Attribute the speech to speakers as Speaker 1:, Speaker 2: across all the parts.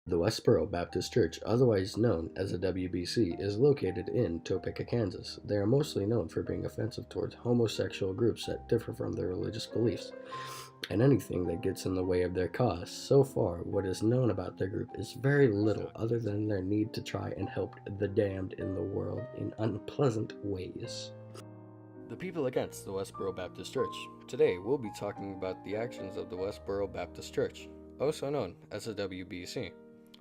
Speaker 1: The Westboro Baptist Church, otherwise known as the WBC, is located in Topeka, Kansas. They are mostly known for being offensive towards homosexual groups that differ from their religious beliefs and anything that gets in the way of their cause. So far, what is known about their group is very little other than their need to try and help the damned in the world in unpleasant ways. The people against the Westboro Baptist Church. Today, we'll be talking about the actions of the Westboro Baptist Church, also known as the WBC.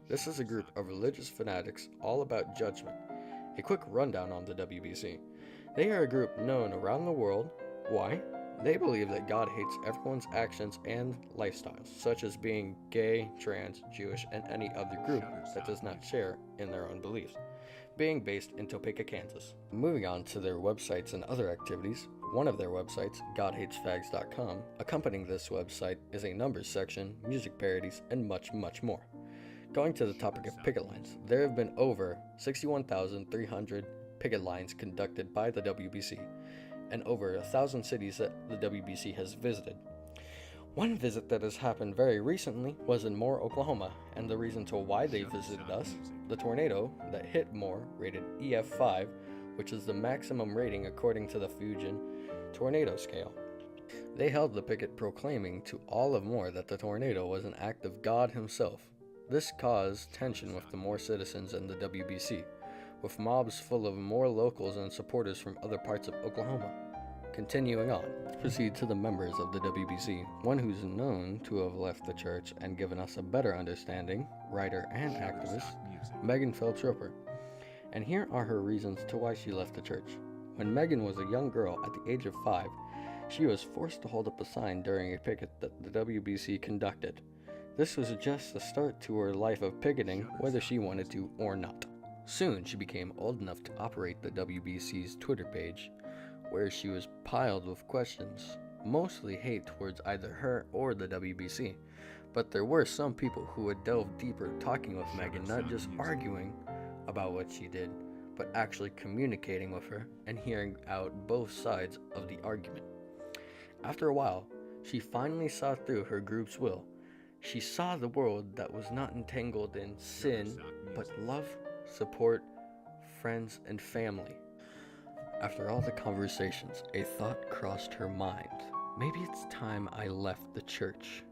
Speaker 1: This is a group of religious fanatics all about judgment. A quick rundown on the WBC. They are a group known around the world. Why? They believe that God hates everyone's actions and lifestyles, such as being gay, trans, Jewish, and any other group that does not share in their own beliefs. Being based in Topeka, Kansas. Moving on to their websites and other activities, one of their websites, godhatesfags.com, accompanying this website is a numbers section, music parodies, and much, much more. Going to the topic of picket lines, there have been over 61,300 picket lines conducted by the WBC, and over 1,000 cities that the WBC has visited. One visit that has happened very recently was in Moore, Oklahoma, and the reason to why they visited us, the tornado that hit Moore, rated EF5, which is the maximum rating according to the Fujian tornado scale. They held the picket proclaiming to all of Moore that the tornado was an act of God himself. This caused tension with the Moore citizens and the WBC, with mobs full of Moore locals and supporters from other parts of Oklahoma. Continuing on, proceed to the members of the WBC, one who's known to have left the church and given us a better understanding, writer and activist, Megan Phelps Roper. And here are her reasons to why she left the church. When Megan was a young girl at the age of 5, she was forced to hold up a sign during a picket that the WBC conducted. This was just the start to her life of picketing, whether she wanted to or not. Soon, she became old enough to operate the WBC's Twitter page, where she was piled with questions, mostly hate towards either her or the WBC. But there were some people who would delve deeper, talking with Megan, not just arguing about what she did, but actually communicating with her and hearing out both sides of the argument. After a while, she finally saw through her group's will. She saw the world that was not entangled in sin, but love, support, friends, and family. After all the conversations, a thought crossed her mind. Maybe it's time I left the church.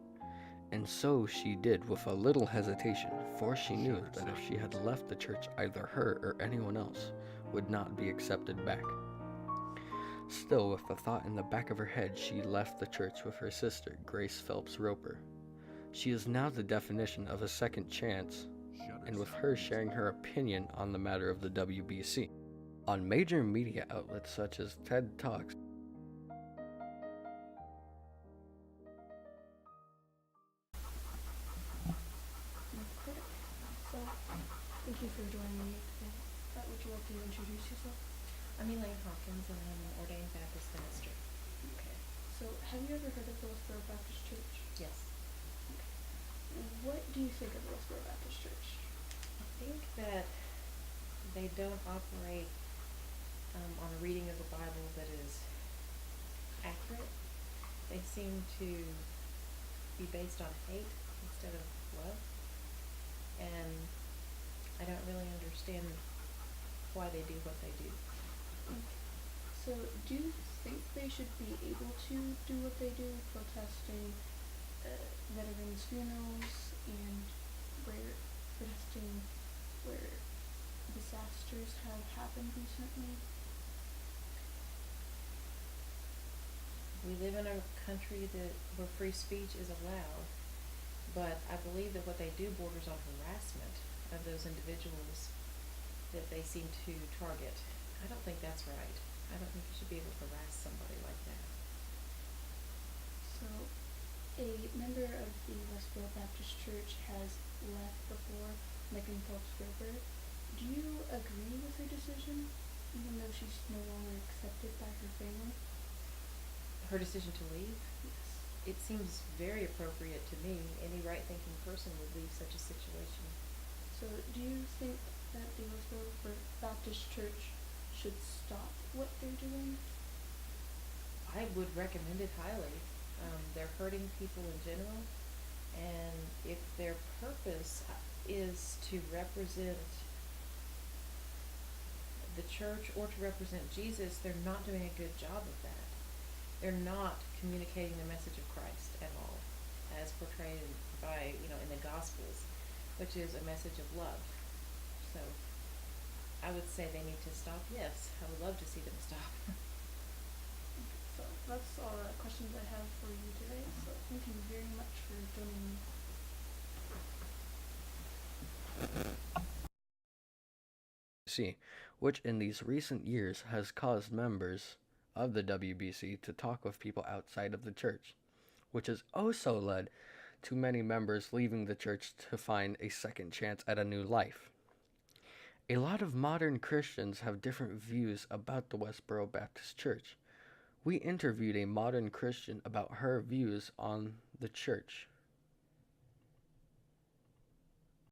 Speaker 1: And so she did with a little hesitation, for she knew that if she had left the church, either her or anyone else would not be accepted back. Still, with the thought in the back of her head, she left the church with her sister, Grace Phelps Roper. She is now the definition of a second chance, and with her sharing her opinion on the matter of the WBC. On major media outlets such as TED Talks,
Speaker 2: So, thank you for joining me today. Would you like to introduce yourself?
Speaker 3: I'm Elaine Hawkins, and I'm an ordained Baptist minister.
Speaker 2: Okay. So, have you ever heard of the Westboro Baptist Church?
Speaker 3: Yes.
Speaker 2: What do you think of the Westboro Baptist Church?
Speaker 3: I think that they don't operate on a reading of the Bible that is accurate. They seem to be based on hate instead of love. And I don't really understand why they do what they do.
Speaker 2: Okay. So, do you think they should be able to do what they do, protesting veterans' funerals and protesting where disasters have happened recently?
Speaker 3: We live in a country where free speech is allowed, but I believe that what they do borders on harassment of those individuals that they seem to target. I don't think that's right. I don't think you should be able to harass somebody like that.
Speaker 2: So, a member of the Westboro Baptist Church has left before, Megan Phelps Roper. Do you agree with her decision, even though she's no longer accepted by her family?
Speaker 3: Her decision to leave?
Speaker 2: Yes.
Speaker 3: It seems very appropriate to me. Any right-thinking person would leave such a situation.
Speaker 2: So, do you think that the Westboro Baptist Church should stop what they're doing?
Speaker 3: I would recommend it highly. They're hurting people in general, and if their purpose is to represent the church or to represent Jesus, they're not doing a good job of that. They're not communicating the message of Christ at all, as portrayed by, in the Gospels, which is a message of love. So I would say they need to stop. Yes, I would love to see them stop.
Speaker 2: So that's all the questions I have for you today. So thank you very much for joining me.
Speaker 1: WBC, which in these recent years has caused members of the WBC to talk with people outside of the church, which has also led to many members leaving the church to find a second chance at a new life. A lot of modern Christians have different views about the Westboro Baptist Church. We interviewed a modern Christian about her views on the church.